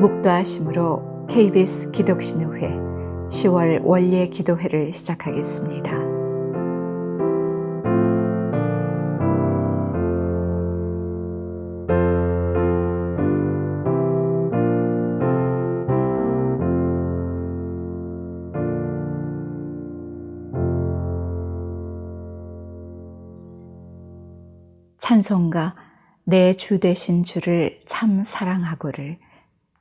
묵도하심으로 KBS 기독신의회 10월 원예 기도회를 시작하겠습니다. 찬송가 내 주 되신 주를 참 사랑하고를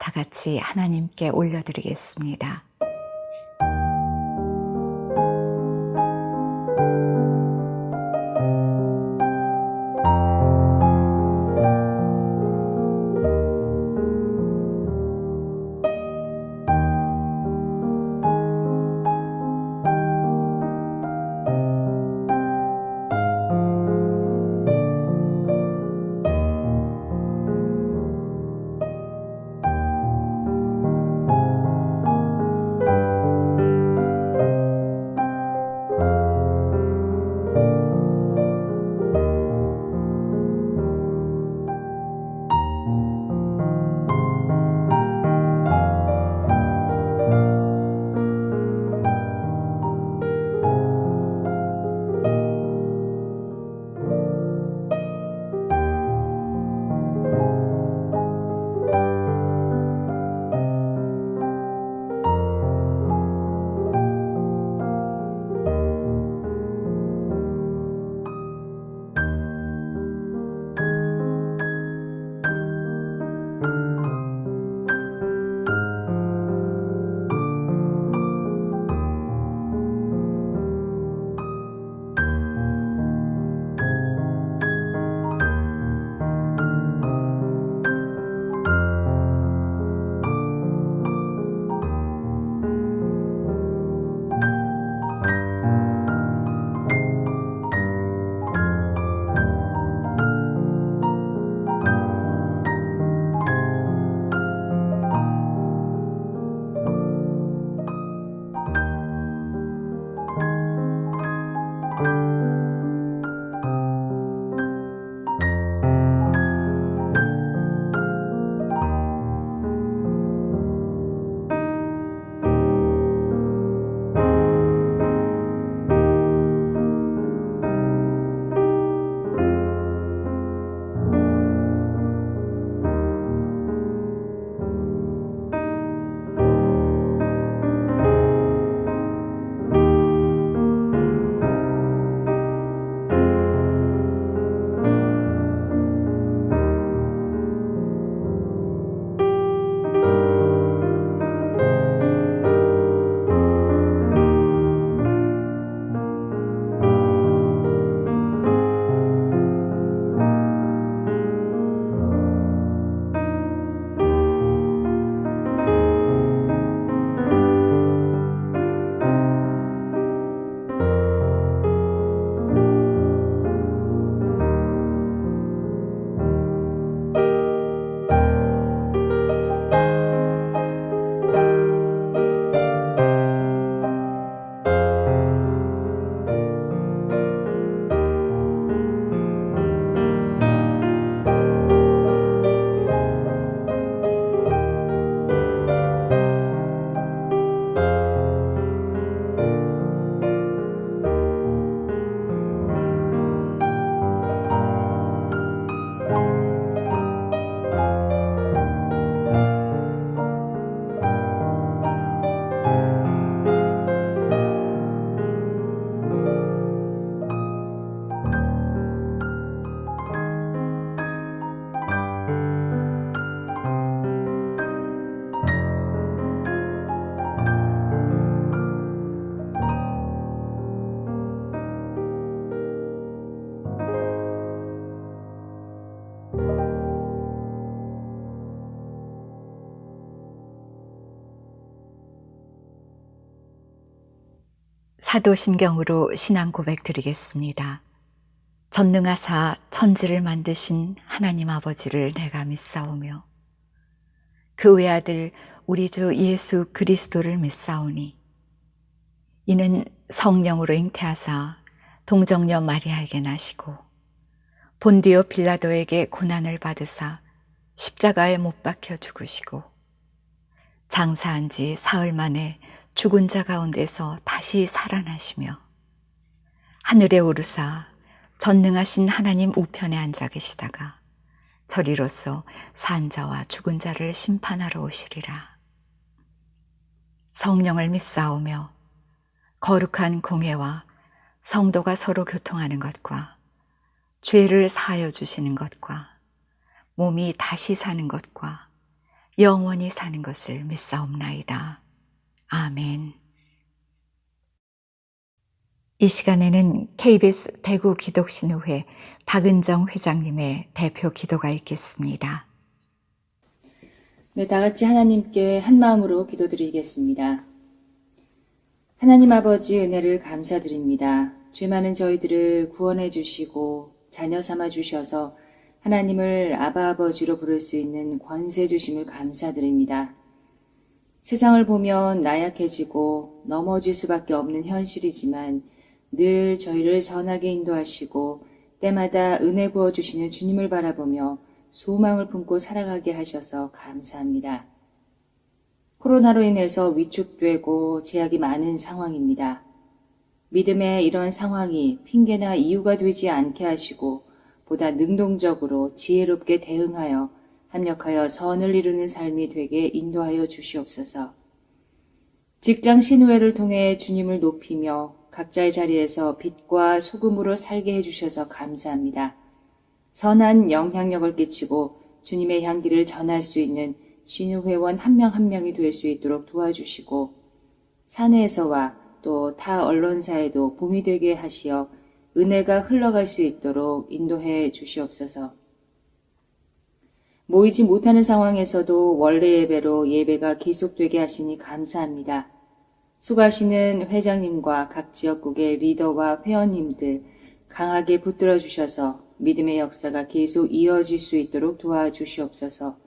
다 같이 하나님께 올려드리겠습니다. 사도신경으로 신앙 고백 드리겠습니다. 전능하사 천지를 만드신 하나님 아버지를 내가 믿사오며 그 외아들 우리 주 예수 그리스도를 믿사오니 이는 성령으로 잉태하사 동정녀 마리아에게 나시고 본디오 빌라도에게 고난을 받으사 십자가에 못 박혀 죽으시고 장사한 지 사흘 만에 죽은 자 가운데서 다시 살아나시며 하늘에 오르사 전능하신 하나님 우편에 앉아 계시다가 저리로서 산 자와 죽은 자를 심판하러 오시리라. 성령을 믿사오며 거룩한 공회와 성도가 서로 교통하는 것과 죄를 사하여 주시는 것과 몸이 다시 사는 것과 영원히 사는 것을 믿사옵나이다. 아멘. 이 시간에는 KBS 대구 기독신의회 박은정 회장님의 대표 기도가 있겠습니다. 네, 다 같이 하나님께 한 마음으로 기도드리겠습니다. 하나님 아버지 은혜를 감사드립니다. 죄 많은 저희들을 구원해 주시고 자녀 삼아 주셔서 하나님을 아바 아버지로 부를 수 있는 권세 주심을 감사드립니다. 세상을 보면 나약해지고 넘어질 수밖에 없는 현실이지만 늘 저희를 선하게 인도하시고 때마다 은혜 부어주시는 주님을 바라보며 소망을 품고 살아가게 하셔서 감사합니다. 코로나로 인해서 위축되고 제약이 많은 상황입니다. 믿음의 이런 상황이 핑계나 이유가 되지 않게 하시고 보다 능동적으로 지혜롭게 대응하여 합력하여 선을 이루는 삶이 되게 인도하여 주시옵소서. 직장 신우회를 통해 주님을 높이며 각자의 자리에서 빛과 소금으로 살게 해주셔서 감사합니다. 선한 영향력을 끼치고 주님의 향기를 전할 수 있는 신우회원 한 명 한 명이 될 수 있도록 도와주시고 사내에서와 또 타 언론사에도 봄이 되게 하시어 은혜가 흘러갈 수 있도록 인도해 주시옵소서. 모이지 못하는 상황에서도 원래 예배로 예배가 계속되게 하시니 감사합니다. 수고하시는 회장님과 각 지역국의 리더와 회원님들 강하게 붙들어 주셔서 믿음의 역사가 계속 이어질 수 있도록 도와주시옵소서.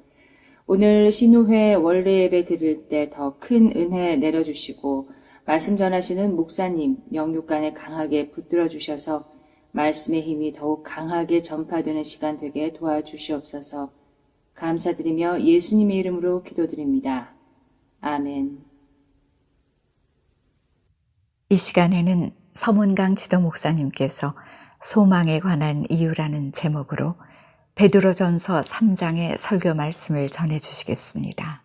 오늘 신우회 원래 예배 드릴 때 더 큰 은혜 내려주시고 말씀 전하시는 목사님 영육간에 강하게 붙들어 주셔서 말씀의 힘이 더욱 강하게 전파되는 시간 되게 도와주시옵소서. 감사드리며 예수님의 이름으로 기도드립니다. 아멘. 이 시간에는 서문강 지도 목사님께서 소망에 관한 이유라는 제목으로 베드로전서 3장의 설교 말씀을 전해 주시겠습니다.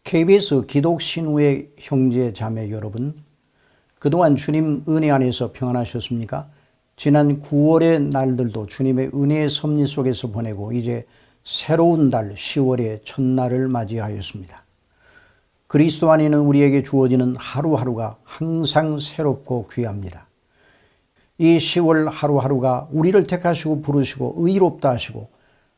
KBS 기독신우회 형제 자매 여러분, 그동안 주님 은혜 안에서 평안하셨습니까? 지난 9월의 날들도 주님의 은혜의 섭리 속에서 보내고 이제 새로운 달 10월의 첫날을 맞이하였습니다. 그리스도 안에는 우리에게 주어지는 하루하루가 항상 새롭고 귀합니다. 이 10월 하루하루가 우리를 택하시고 부르시고 의롭다 하시고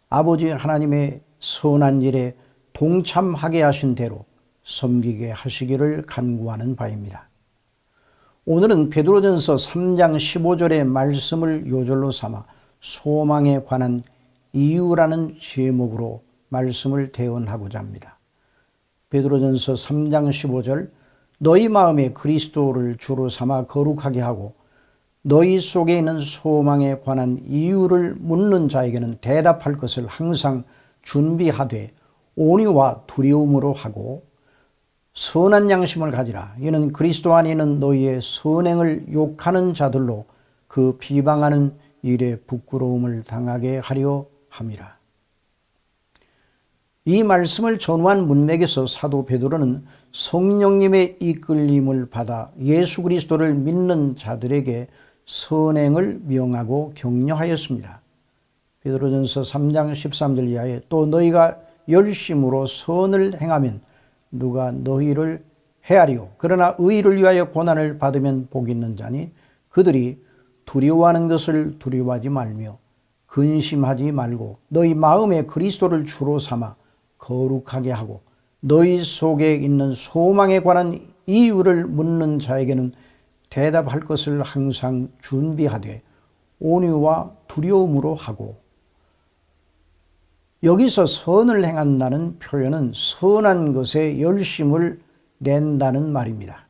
아버지 하나님의 선한 일에 동참하게 하신 대로 섬기게 하시기를 간구하는 바입니다. 오늘은 베드로전서 3장 15절의 말씀을 요절로 삼아 소망에 관한 이유라는 제목으로 말씀을 대언하고자 합니다. 베드로전서 3장 15절 너희 마음에 그리스도를 주로 삼아 거룩하게 하고 너희 속에 있는 소망에 관한 이유를 묻는 자에게는 대답할 것을 항상 준비하되 온유와 두려움으로 하고 선한 양심을 가지라. 이는 그리스도 안에 있는 너희의 선행을 욕하는 자들로 그 비방하는 일에 부끄러움을 당하게 하려 함이라. 이 말씀을 전후한 문맥에서 사도 베드로는 성령님의 이끌림을 받아 예수 그리스도를 믿는 자들에게 선행을 명하고 격려하였습니다. 베드로전서 3장 13절 이하에 또 너희가 열심으로 선을 행하면 누가 너희를 헤아리요 그러나 의를 위하여 고난을 받으면 복이 있는 자니 그들이 두려워하는 것을 두려워하지 말며 근심하지 말고 너희 마음에 그리스도를 주로 삼아 거룩하게 하고 너희 속에 있는 소망에 관한 이유를 묻는 자에게는 대답할 것을 항상 준비하되 온유와 두려움으로 하고 여기서 선을 행한다는 표현은 선한 것에 열심을 낸다는 말입니다.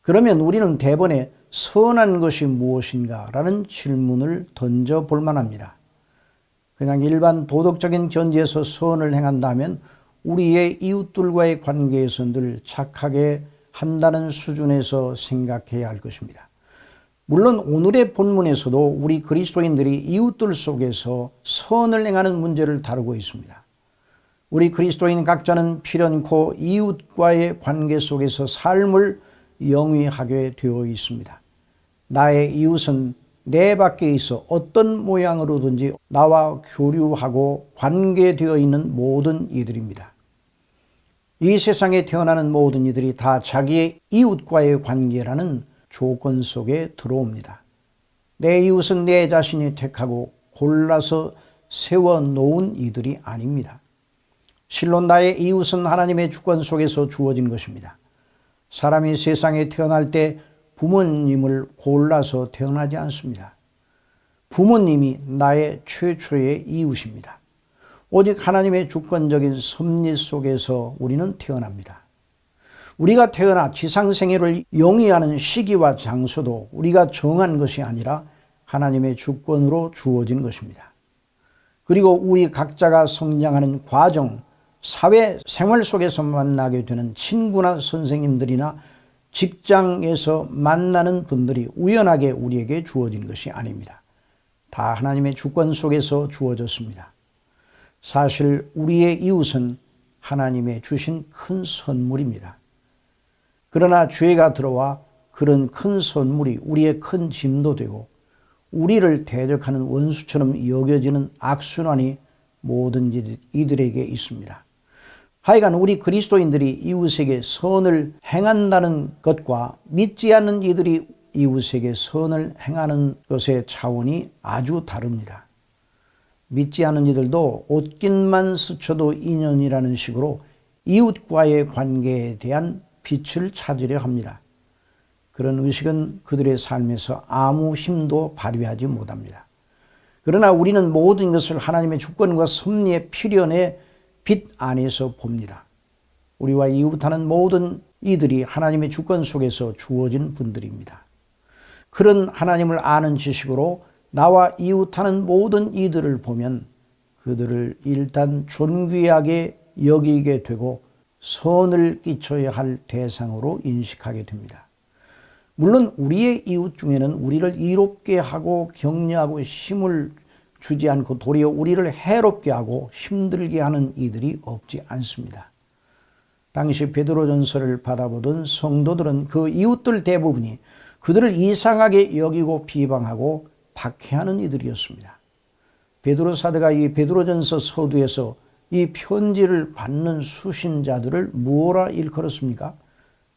그러면 우리는 대번에 선한 것이 무엇인가 라는 질문을 던져볼 만합니다. 그냥 일반 도덕적인 견지에서 선을 행한다면 우리의 이웃들과의 관계에서 늘 착하게 한다는 수준에서 생각해야 할 것입니다. 물론 오늘의 본문에서도 우리 그리스도인들이 이웃들 속에서 선을 행하는 문제를 다루고 있습니다. 우리 그리스도인 각자는 필연코 이웃과의 관계 속에서 삶을 영위하게 되어 있습니다. 나의 이웃은 내 밖에 있어 어떤 모양으로든지 나와 교류하고 관계되어 있는 모든 이들입니다. 이 세상에 태어나는 모든 이들이 다 자기의 이웃과의 관계라는 조건 속에 들어옵니다. 내 이웃은 내 자신이 택하고 골라서 세워놓은 이들이 아닙니다. 실로 나의 이웃은 하나님의 주권 속에서 주어진 것입니다. 사람이 세상에 태어날 때 부모님을 골라서 태어나지 않습니다. 부모님이 나의 최초의 이웃입니다. 오직 하나님의 주권적인 섭리 속에서 우리는 태어납니다. 우리가 태어나 지상생애를 영위하는 시기와 장소도 우리가 정한 것이 아니라 하나님의 주권으로 주어진 것입니다. 그리고 우리 각자가 성장하는 과정, 사회생활 속에서 만나게 되는 친구나 선생님들이나 직장에서 만나는 분들이 우연하게 우리에게 주어진 것이 아닙니다. 다 하나님의 주권 속에서 주어졌습니다. 사실 우리의 이웃은 하나님의 주신 큰 선물입니다. 그러나 죄가 들어와 그런 큰 선물이 우리의 큰 짐도 되고 우리를 대적하는 원수처럼 여겨지는 악순환이 모든 이들에게 있습니다. 하여간 우리 그리스도인들이 이웃에게 선을 행한다는 것과 믿지 않는 이들이 이웃에게 선을 행하는 것의 차원이 아주 다릅니다. 믿지 않는 이들도 옷깃만 스쳐도 인연이라는 식으로 이웃과의 관계에 대한 빛을 찾으려 합니다. 그런 의식은 그들의 삶에서 아무 힘도 발휘하지 못합니다. 그러나 우리는 모든 것을 하나님의 주권과 섭리의 필연의 빛 안에서 봅니다. 우리와 이웃하는 모든 이들이 하나님의 주권 속에서 주어진 분들입니다. 그런 하나님을 아는 지식으로 나와 이웃하는 모든 이들을 보면 그들을 일단 존귀하게 여기게 되고 선을 끼쳐야 할 대상으로 인식하게 됩니다. 물론 우리의 이웃 중에는 우리를 이롭게 하고 격려하고 힘을 주지 않고 도리어 우리를 해롭게 하고 힘들게 하는 이들이 없지 않습니다. 당시 베드로전서를 받아보던 성도들은 그 이웃들 대부분이 그들을 이상하게 여기고 비방하고 박해하는 이들이었습니다. 베드로 사도가 이 베드로전서 서두에서 이 편지를 받는 수신자들을 무엇라 일컬었습니까?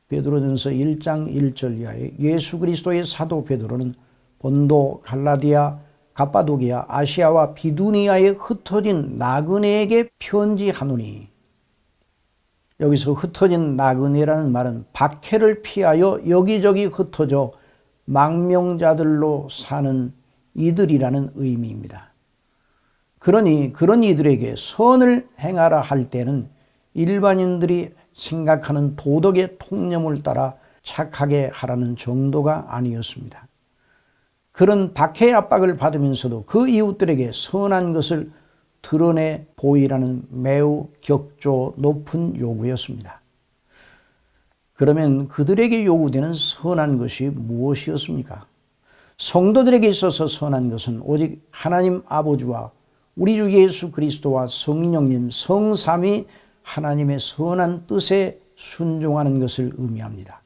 베드로전서 1장 1절 이하에 예수 그리스도의 사도 베드로는 본도, 갈라디아, 갑바도기아, 아시아와 비두니아에 흩어진 나그네에게 편지하노니, 여기서 흩어진 나그네라는 말은 박해를 피하여 여기저기 흩어져 망명자들로 사는 이들이라는 의미입니다. 그러니 그런 이들에게 선을 행하라 할 때는 일반인들이 생각하는 도덕의 통념을 따라 착하게 하라는 정도가 아니었습니다. 그런 박해의 압박을 받으면서도 그 이웃들에게 선한 것을 드러내 보이라는 매우 격조 높은 요구였습니다. 그러면 그들에게 요구되는 선한 것이 무엇이었습니까? 성도들에게 있어서 선한 것은 오직 하나님 아버지와 우리 주 예수 그리스도와 성령님 성삼위 하나님의 선한 뜻에 순종하는 것을 의미합니다.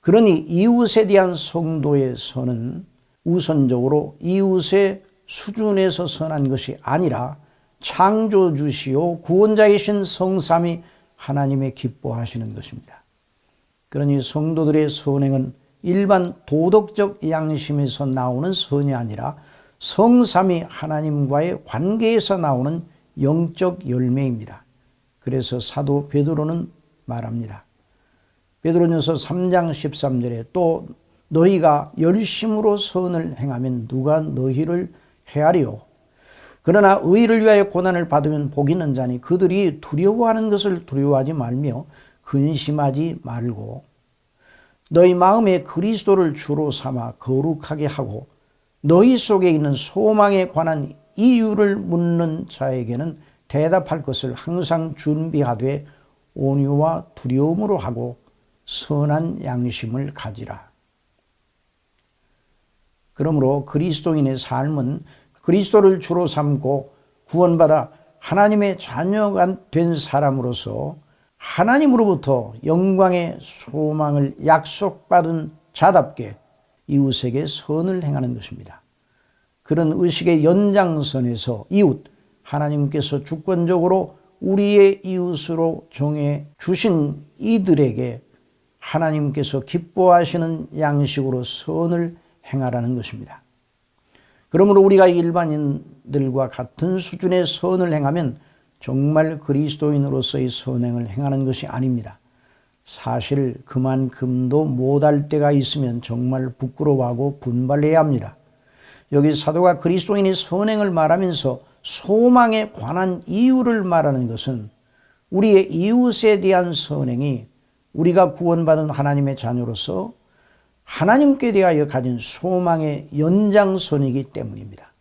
그러니 이웃에 대한 성도의 선은 우선적으로 이웃의 수준에서 선한 것이 아니라 창조주시오 구원자이신 성삼위 하나님의 기뻐하시는 것입니다. 그러니 성도들의 선행은 일반 도덕적 양심에서 나오는 선이 아니라 성삼위 하나님과의 관계에서 나오는 영적 열매입니다. 그래서 사도 베드로는 말합니다. 베드로전서 3장 13절에 또 너희가 열심으로 선을 행하면 누가 너희를 헤아리요. 그러나 의를 위하여 고난을 받으면 복이 있는 자니 그들이 두려워하는 것을 두려워하지 말며 근심하지 말고 너희 마음에 그리스도를 주로 삼아 거룩하게 하고 너희 속에 있는 소망에 관한 이유를 묻는 자에게는 대답할 것을 항상 준비하되 온유와 두려움으로 하고 선한 양심을 가지라. 그러므로 그리스도인의 삶은 그리스도를 주로 삼고 구원받아 하나님의 자녀가 된 사람으로서 하나님으로부터 영광의 소망을 약속받은 자답게 이웃에게 선을 행하는 것입니다. 그런 의식의 연장선에서 이웃, 하나님께서 주권적으로 우리의 이웃으로 정해 주신 이들에게 하나님께서 기뻐하시는 양식으로 선을 행하라는 것입니다. 그러므로 우리가 일반인들과 같은 수준의 선을 행하면 정말 그리스도인으로서의 선행을 행하는 것이 아닙니다. 사실 그만큼도 못할 때가 있으면 정말 부끄러워하고 분발해야 합니다. 여기 사도가 그리스도인의 선행을 말하면서 소망에 관한 이유를 말하는 것은 우리의 이웃에 대한 선행이 우리가 구원받은 하나님의 자녀로서 하나님께 대하여 가진 소망의 연장선이기 때문입니다.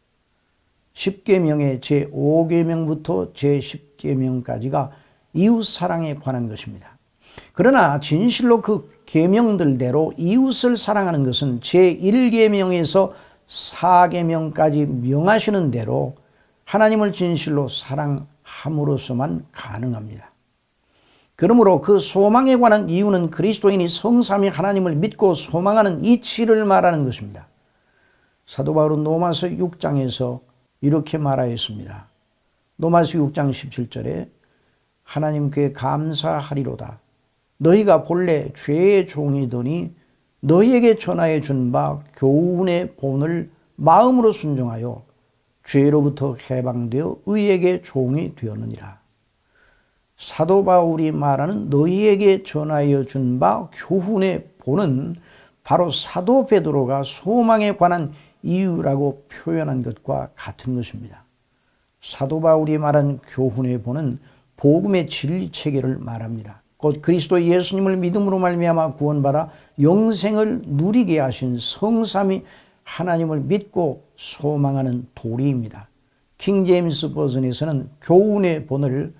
10계명의 제5계명부터 제10계명까지가 이웃사랑에 관한 것입니다. 그러나 진실로 그 계명들대로 이웃을 사랑하는 것은 제1계명에서 4계명까지 명하시는 대로 하나님을 진실로 사랑함으로써만 가능합니다. 그러므로 그 소망에 관한 이유는 그리스도인이 성삼위 하나님을 믿고 소망하는 이치를 말하는 것입니다. 사도 바울은 로마서 6장에서 이렇게 말하였습니다. 로마서 6장 17절에 하나님께 감사하리로다. 너희가 본래 죄의 종이더니 너희에게 전하여 준 바 교훈의 본을 마음으로 순종하여 죄로부터 해방되어 의에게 종이 되었느니라. 사도 바울이 말하는 너희에게 전하여 준 바 교훈의 본은 바로 사도 베드로가 소망에 관한 이유라고 표현한 것과 같은 것입니다. 사도 바울이 말한 교훈의 본은 복음의 진리 체계를 말합니다. 곧 그리스도 예수님을 믿음으로 말미암아 구원받아 영생을 누리게 하신 성삼위 하나님을 믿고 소망하는 도리입니다. 킹 제임스 버전에서는 교훈의 본을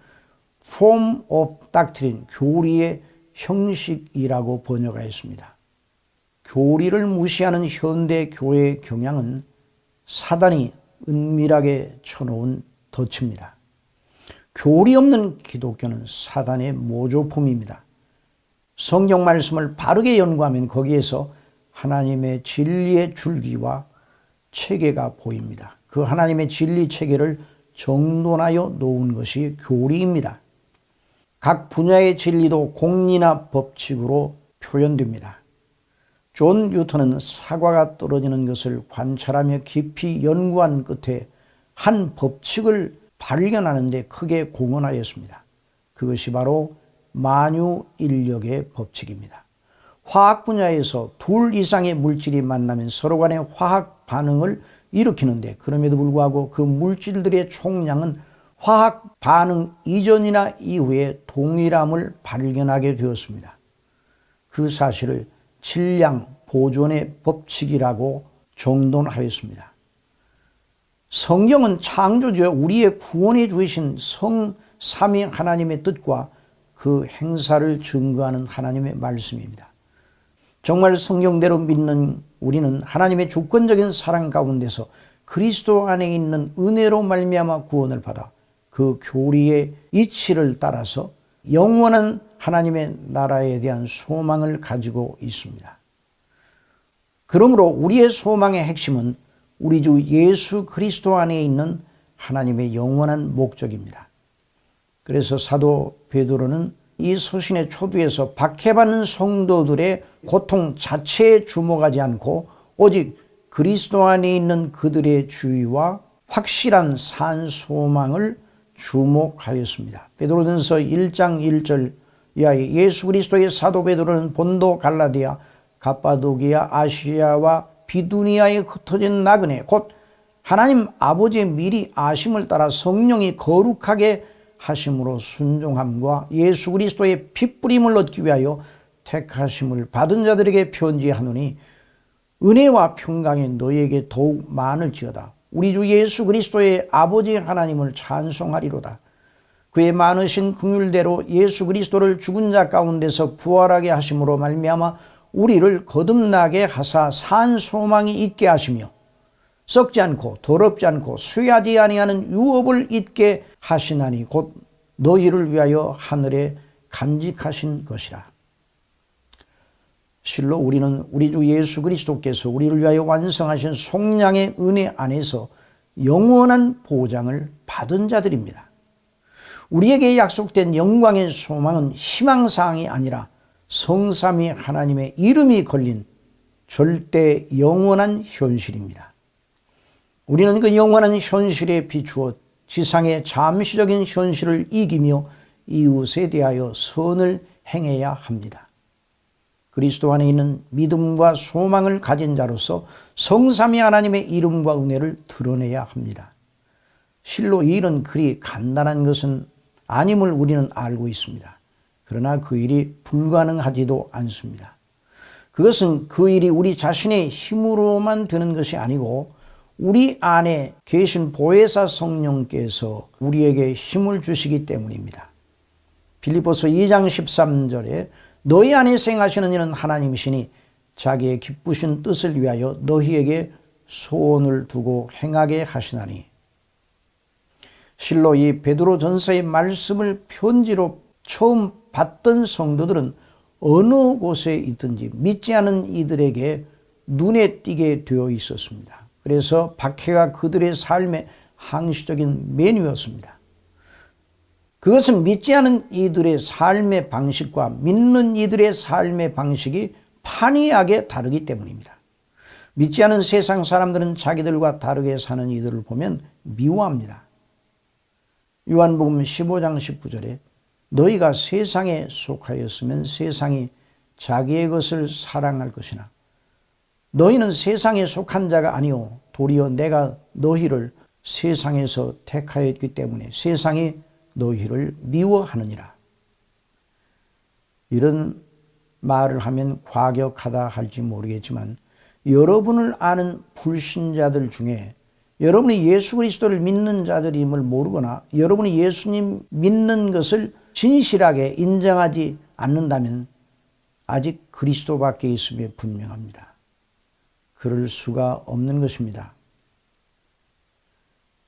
Form of Doctrine, 교리의 형식이라고 번역하였습니다. 교리를 무시하는 현대 교회의 경향은 사단이 은밀하게 쳐놓은 덫입니다. 교리 없는 기독교는 사단의 모조품입니다. 성경 말씀을 바르게 연구하면 거기에서 하나님의 진리의 줄기와 체계가 보입니다. 그 하나님의 진리 체계를 정돈하여 놓은 것이 교리입니다. 각 분야의 진리도 공리나 법칙으로 표현됩니다. 존 뉴턴은 사과가 떨어지는 것을 관찰하며 깊이 연구한 끝에 한 법칙을 발견하는데 크게 공헌하였습니다. 그것이 바로 만유인력의 법칙입니다. 화학 분야에서 둘 이상의 물질이 만나면 서로 간의 화학 반응을 일으키는데 그럼에도 불구하고 그 물질들의 총량은 화학 반응 이전이나 이후에 동일함을 발견하게 되었습니다. 그 사실을 질량 보존의 법칙이라고 정돈하였습니다. 성경은 창조주여 우리의 구원해 주신 성삼위 하나님의 뜻과 그 행사를 증거하는 하나님의 말씀입니다. 정말 성경대로 믿는 우리는 하나님의 주권적인 사랑 가운데서 그리스도 안에 있는 은혜로 말미암아 구원을 받아 그 교리의 이치를 따라서 영원한 하나님의 나라에 대한 소망을 가지고 있습니다. 그러므로 우리의 소망의 핵심은 우리 주 예수 그리스도 안에 있는 하나님의 영원한 목적입니다. 그래서 사도 베드로는 이 서신의 초두에서 박해받는 성도들의 고통 자체에 주목하지 않고 오직 그리스도 안에 있는 그들의 주의와 확실한 산 소망을 주목하였습니다. 베드로전서 1장 1절 이하에 예수 그리스도의 사도 베드로는 본도 갈라디아 갑바도기아 아시아와 비두니아에 흩어진 나그네 곧 하나님 아버지의 미리 아심을 따라 성령이 거룩하게 하심으로 순종함과 예수 그리스도의 핏부림을 얻기 위하여 택하심을 받은 자들에게 편지하노니 은혜와 평강이 너희에게 더욱 많을지어다. 우리 주 예수 그리스도의 아버지 하나님을 찬송하리로다. 그의 많으신 긍휼대로 예수 그리스도를 죽은 자 가운데서 부활하게 하심으로 말미암아 우리를 거듭나게 하사 산 소망이 있게 하시며 썩지 않고 더럽지 않고 쇠하지 아니하는 유업을 잊게 하시나니 곧 너희를 위하여 하늘에 간직하신 것이라. 실로 우리는 우리 주 예수 그리스도께서 우리를 위하여 완성하신 속량의 은혜 안에서 영원한 보장을 받은 자들입니다. 우리에게 약속된 영광의 소망은 희망사항이 아니라 성삼위 하나님의 이름이 걸린 절대 영원한 현실입니다. 우리는 그 영원한 현실에 비추어 지상의 잠시적인 현실을 이기며 이웃에 대하여 선을 행해야 합니다. 그리스도 안에 있는 믿음과 소망을 가진 자로서 성삼위 하나님의 이름과 은혜를 드러내야 합니다. 실로 이 일은 그리 간단한 것은 아님을 우리는 알고 있습니다. 그러나 그 일이 불가능하지도 않습니다. 그것은 그 일이 우리 자신의 힘으로만 되는 것이 아니고 우리 안에 계신 보혜사 성령께서 우리에게 힘을 주시기 때문입니다. 빌립보서 2장 13절에 너희 안에 생하시는 이는 하나님이시니 자기의 기쁘신 뜻을 위하여 너희에게 소원을 두고 행하게 하시나니. 실로 이 베드로전서의 말씀을 편지로 처음 받던 성도들은 어느 곳에 있든지 믿지 않은 이들에게 눈에 띄게 되어 있었습니다. 그래서 박해가 그들의 삶의 항시적인 메뉴였습니다. 그것은 믿지 않은 이들의 삶의 방식과 믿는 이들의 삶의 방식이 판이하게 다르기 때문입니다. 믿지 않은 세상 사람들은 자기들과 다르게 사는 이들을 보면 미워합니다. 요한복음 15장 19절에 너희가 세상에 속하였으면 세상이 자기의 것을 사랑할 것이나 너희는 세상에 속한 자가 아니오 도리어 내가 너희를 세상에서 택하였기 때문에 세상이 너희를 미워하느니라. 이런 말을 하면 과격하다 할지 모르겠지만 여러분을 아는 불신자들 중에 여러분이 예수 그리스도를 믿는 자들임을 모르거나 여러분이 예수님 믿는 것을 진실하게 인정하지 않는다면 아직 그리스도밖에 있음에 분명합니다. 그럴 수가 없는 것입니다.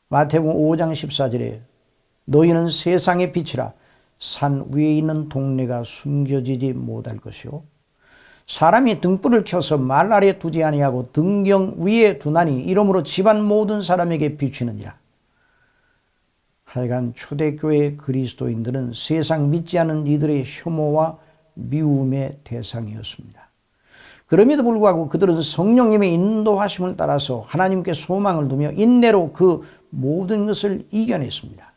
마태복음 5장 14절에 너희는 세상의 빛이라 산 위에 있는 동네가 숨겨지지 못할 것이요 사람이 등불을 켜서 말 아래 두지 아니하고 등경 위에 두나니 이러므로 집안 모든 사람에게 비추느니라. 하여간 초대교회 그리스도인들은 세상 믿지 않은 이들의 혐오와 미움의 대상이었습니다. 그럼에도 불구하고 그들은 성령님의 인도하심을 따라서 하나님께 소망을 두며 인내로 그 모든 것을 이겨냈습니다.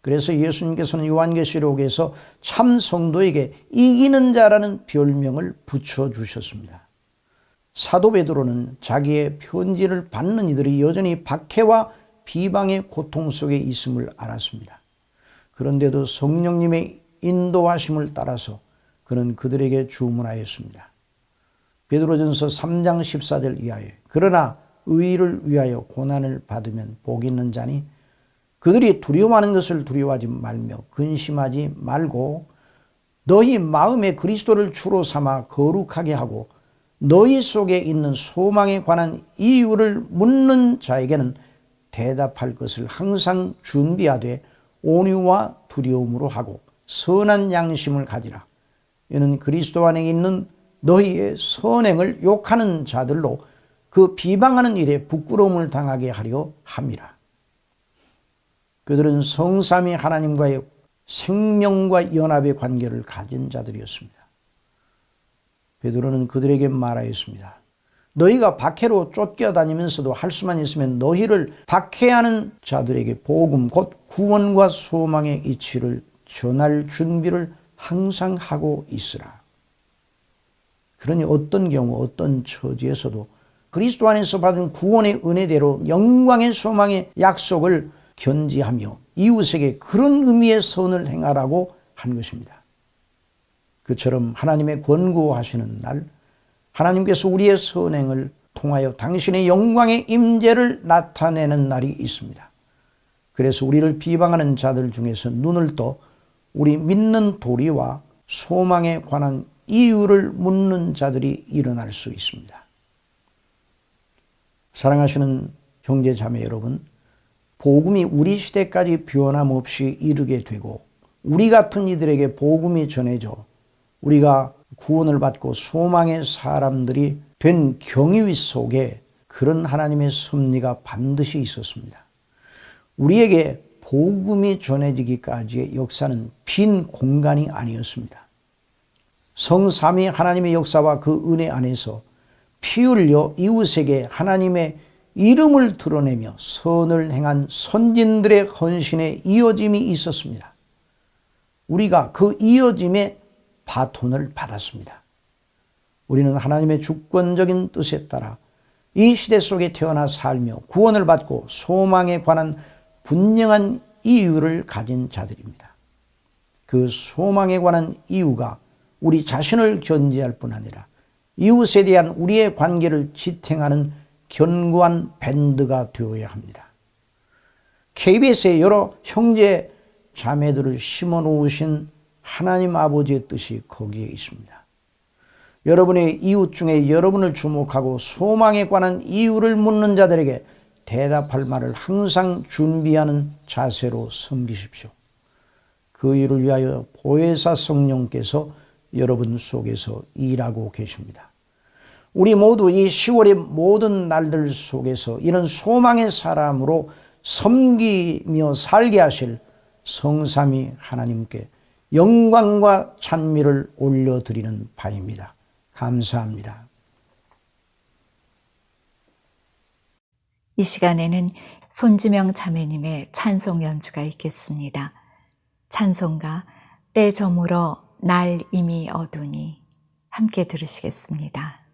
그래서 예수님께서는 요한계시록에서 참 성도에게 이기는 자라는 별명을 붙여주셨습니다. 사도 베드로는 자기의 편지를 받는 이들이 여전히 박해와 비방의 고통 속에 있음을 알았습니다. 그런데도 성령님의 인도하심을 따라서 그는 그들에게 주문하였습니다. 베드로전서 3장 14절 이하에 그러나 의를 위하여 고난을 받으면 복 있는 자니 그들이 두려워하는 것을 두려워하지 말며 근심하지 말고 너희 마음에 그리스도를 주로 삼아 거룩하게 하고 너희 속에 있는 소망에 관한 이유를 묻는 자에게는 대답할 것을 항상 준비하되 온유와 두려움으로 하고 선한 양심을 가지라. 이는 그리스도 안에 있는 너희의 선행을 욕하는 자들로 그 비방하는 일에 부끄러움을 당하게 하려 함이라. 그들은 성삼위 하나님과의 생명과 연합의 관계를 가진 자들이었습니다. 베드로는 그들에게 말하였습니다. 너희가 박해로 쫓겨다니면서도 할 수만 있으면 너희를 박해하는 자들에게 복음 곧 구원과 소망의 이치를 전할 준비를 항상 하고 있으라. 그러니 어떤 경우 어떤 처지에서도 그리스도 안에서 받은 구원의 은혜대로 영광의 소망의 약속을 견지하며 이웃에게 그런 의미의 선을 행하라고 한 것입니다. 그처럼 하나님의 권고하시는 날 하나님께서 우리의 선행을 통하여 당신의 영광의 임재를 나타내는 날이 있습니다. 그래서 우리를 비방하는 자들 중에서 눈을 떠 우리 믿는 도리와 소망에 관한 이유를 묻는 자들이 일어날 수 있습니다. 사랑하시는 형제 자매 여러분, 복음이 우리 시대까지 변함없이 이르게 되고 우리 같은 이들에게 복음이 전해져 우리가 구원을 받고 소망의 사람들이 된 경위 속에 그런 하나님의 섭리가 반드시 있었습니다. 우리에게 복음이 전해지기까지의 역사는 빈 공간이 아니었습니다. 성삼위 하나님의 역사와 그 은혜 안에서 피 흘려 이웃에게 하나님의 이름을 드러내며 선을 행한 선진들의 헌신에 이어짐이 있었습니다. 우리가 그 이어짐의 바톤을 받았습니다. 우리는 하나님의 주권적인 뜻에 따라 이 시대 속에 태어나 살며 구원을 받고 소망에 관한 분명한 이유를 가진 자들입니다. 그 소망에 관한 이유가 우리 자신을 견지할 뿐 아니라 이웃에 대한 우리의 관계를 지탱하는 견고한 밴드가 되어야 합니다. KBS의 여러 형제 자매들을 심어 놓으신 하나님 아버지의 뜻이 거기에 있습니다. 여러분의 이웃 중에 여러분을 주목하고 소망에 관한 이유를 묻는 자들에게 대답할 말을 항상 준비하는 자세로 섬기십시오. 그 일을 위하여 보혜사 성령께서 여러분 속에서 일하고 계십니다. 우리 모두 이 10월의 모든 날들 속에서 이런 소망의 사람으로 섬기며 살게 하실 성삼위 하나님께 영광과 찬미를 올려드리는 바입니다. 감사합니다. 이 시간에는 손지명 자매님의 찬송 연주가 있겠습니다. 찬송가 때 저물어 날 이미 어두니 함께 들으시겠습니다.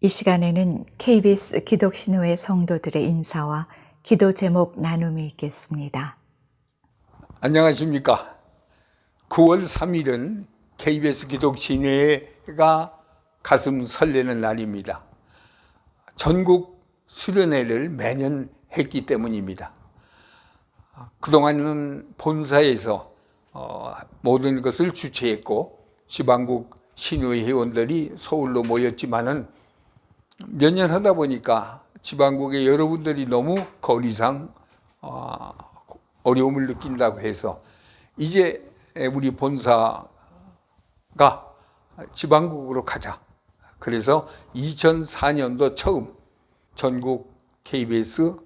이 시간에는 KBS 기독신호회 성도들의 인사와 기도 제목 나눔이 있겠습니다. 안녕하십니까. 9월 3일은 KBS 기독신회가 가슴 설레는 날입니다. 전국 수련회를 매년 했기 때문입니다. 그동안은 본사에서 모든 것을 주최했고 지방국 신우회 회원들이 서울로 모였지만은 몇 년 하다 보니까 지방국의 여러분들이 너무 거리상 어려움을 느낀다고 해서 이제 우리 본사가 지방국으로 가자. 그래서 2004년도 처음 전국 KBS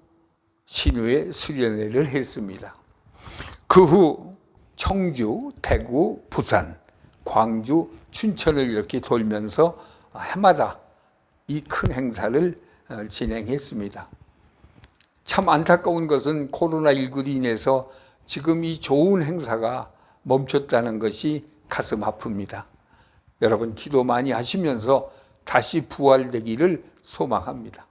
신우회 수련회를 했습니다. 그 후 청주, 대구, 부산, 광주, 춘천을 이렇게 돌면서 해마다 이 큰 행사를 진행했습니다. 참 안타까운 것은 코로나19로 인해서 지금 이 좋은 행사가 멈췄다는 것이 가슴 아픕니다. 여러분 기도 많이 하시면서 다시 부활되기를 소망합니다.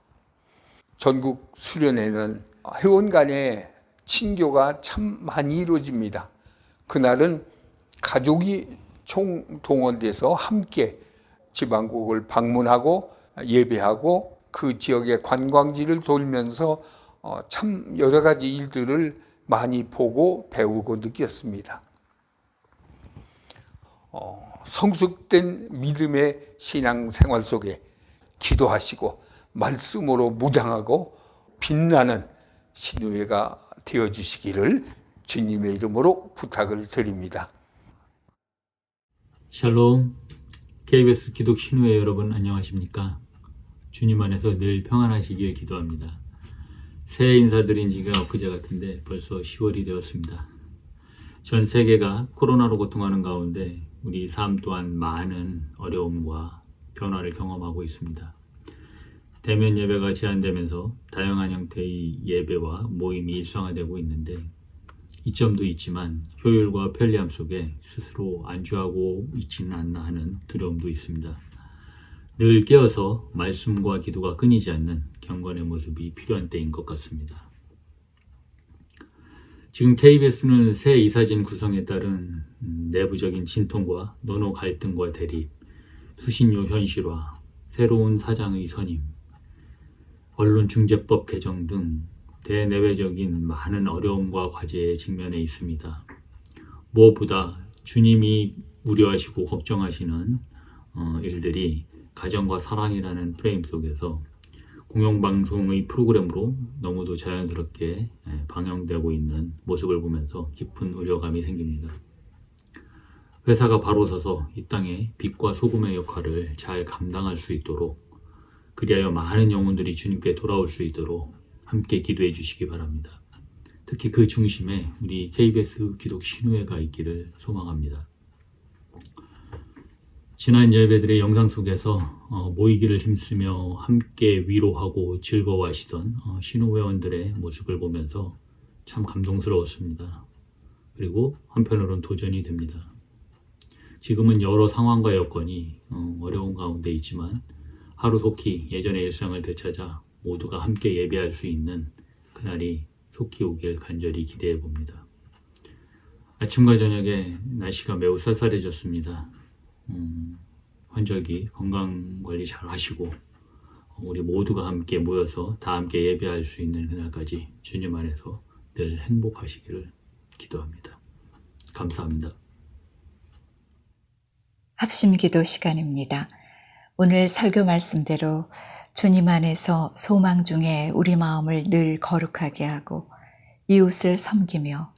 전국 수련회는 회원 간의 친교가 참 많이 이루어집니다. 그날은 가족이 총동원돼서 함께 지방국을 방문하고 예배하고 그 지역의 관광지를 돌면서 참 여러 가지 일들을 많이 보고 배우고 느꼈습니다. 성숙된 믿음의 신앙생활 속에 기도하시고 말씀으로 무장하고 빛나는 신우회가 되어주시기를 주님의 이름으로 부탁을 드립니다. 샬롬, KBS 기독 신우회 여러분 안녕하십니까? 주님 안에서 늘 평안하시길 기도합니다. 새해 인사드린 지가 엊그제 같은데 벌써 10월이 되었습니다. 전 세계가 코로나로 고통하는 가운데 우리 삶 또한 많은 어려움과 변화를 경험하고 있습니다. 대면 예배가 제한되면서 다양한 형태의 예배와 모임이 일상화되고 있는데 이점도 있지만 효율과 편리함 속에 스스로 안주하고 있지는 않나 하는 두려움도 있습니다. 늘 깨어서 말씀과 기도가 끊이지 않는 경건의 모습이 필요한 때인 것 같습니다. 지금 KBS는 새 이사진 구성에 따른 내부적인 진통과 노노 갈등과 대립, 수신료 현실화, 새로운 사장의 선임, 언론중재법 개정 등 대내외적인 많은 어려움과 과제에 직면해 있습니다. 무엇보다 주님이 우려하시고 걱정하시는 일들이 가정과 사랑이라는 프레임 속에서 공영방송의 프로그램으로 너무도 자연스럽게 방영되고 있는 모습을 보면서 깊은 우려감이 생깁니다. 회사가 바로 서서 이 땅에 빛과 소금의 역할을 잘 감당할 수 있도록 그리하여 많은 영혼들이 주님께 돌아올 수 있도록 함께 기도해 주시기 바랍니다. 특히 그 중심에 우리 KBS 기독 신우회가 있기를 소망합니다. 지난 예배들의 영상 속에서 모이기를 힘쓰며 함께 위로하고 즐거워하시던 신우회원들의 모습을 보면서 참 감동스러웠습니다. 그리고 한편으로는 도전이 됩니다. 지금은 여러 상황과 여건이 어려운 가운데 있지만 하루속히 예전의 일상을 되찾아 모두가 함께 예배할 수 있는 그날이 속히 오길 간절히 기대해 봅니다. 아침과 저녁에 날씨가 매우 쌀쌀해졌습니다. 환절기 건강관리 잘 하시고 우리 모두가 함께 모여서 다 함께 예배할 수 있는 그날까지 주님 안에서 늘 행복하시기를 기도합니다. 감사합니다. 합심기도 시간입니다. 오늘 설교 말씀대로 주님 안에서 소망 중에 우리 마음을 늘 거룩하게 하고 이웃을 섬기며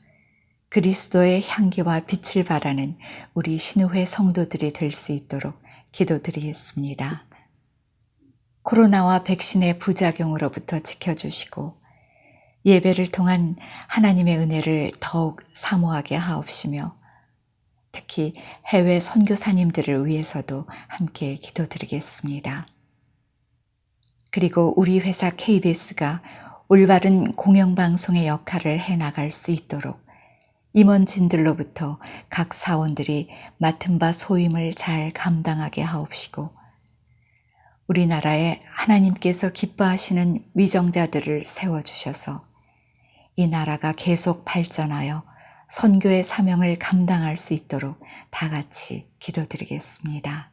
그리스도의 향기와 빛을 발하는 우리 신우회 성도들이 될 수 있도록 기도드리겠습니다. 코로나와 백신의 부작용으로부터 지켜주시고 예배를 통한 하나님의 은혜를 더욱 사모하게 하옵시며 특히 해외 선교사님들을 위해서도 함께 기도드리겠습니다. 그리고 우리 회사 KBS가 올바른 공영방송의 역할을 해나갈 수 있도록 임원진들로부터 각 사원들이 맡은 바 소임을 잘 감당하게 하옵시고 우리나라에 하나님께서 기뻐하시는 위정자들을 세워주셔서 이 나라가 계속 발전하여 선교의 사명을 감당할 수 있도록 다 같이 기도드리겠습니다.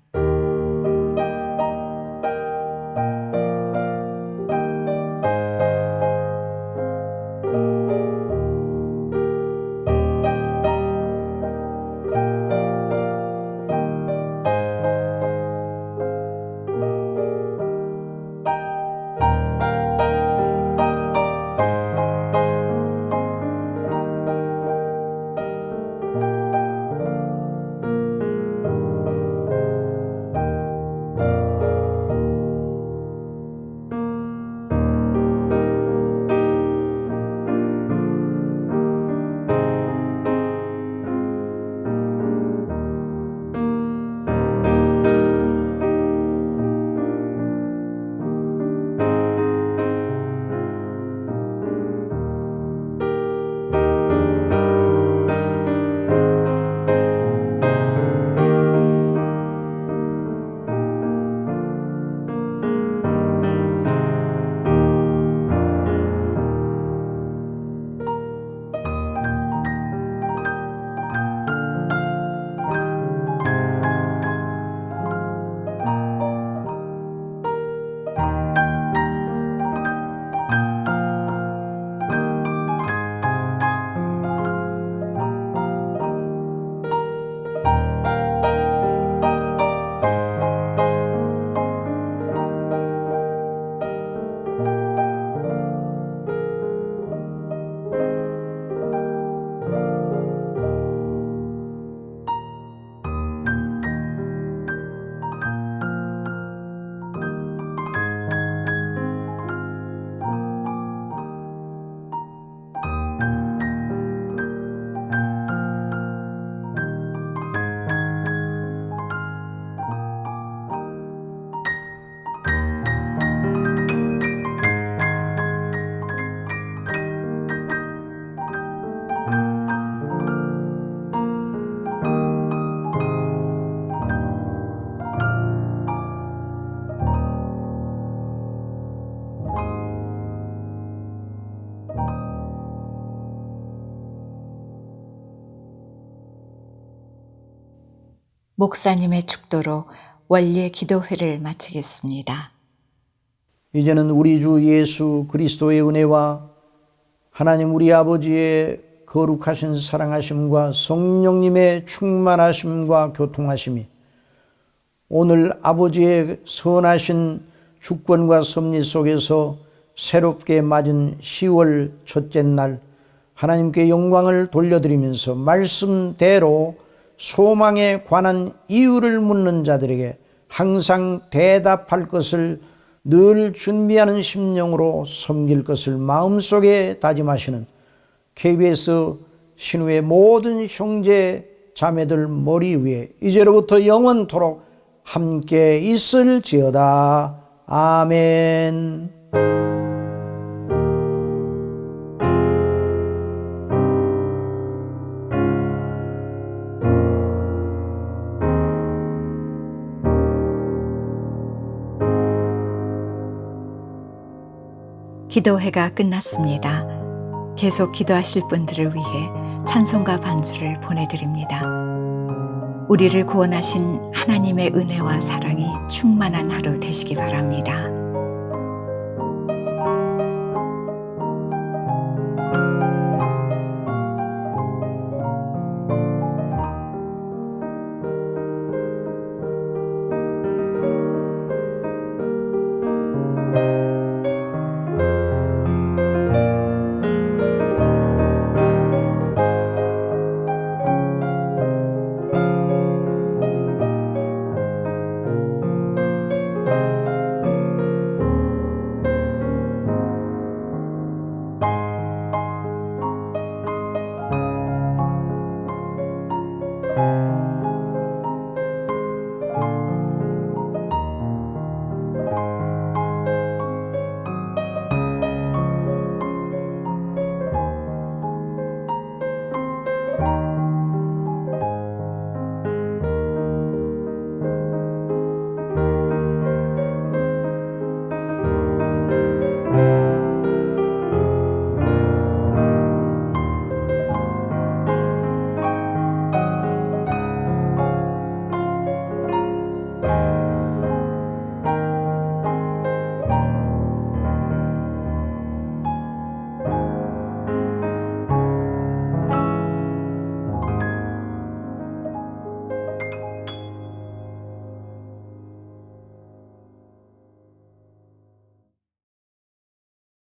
목사님의 축도로 원예 기도회를 마치겠습니다. 이제는 우리 주 예수 그리스도의 은혜와 하나님 우리 아버지의 거룩하신 사랑하심과 성령님의 충만하심과 교통하심이 오늘 아버지의 선하신 주권과 섭리 속에서 새롭게 맞은 10월 첫째 날 하나님께 영광을 돌려드리면서 말씀대로 소망에 관한 이유를 묻는 자들에게 항상 대답할 것을 늘 준비하는 심령으로 섬길 것을 마음속에 다짐하시는 KBS 신우의 모든 형제 자매들 머리 위에 이제로부터 영원토록 함께 있을지어다. 아멘. 기도회가 끝났습니다. 계속 기도하실 분들을 위해 찬송가 반주를 보내드립니다. 우리를 구원하신 하나님의 은혜와 사랑이 충만한 하루 되시기 바랍니다.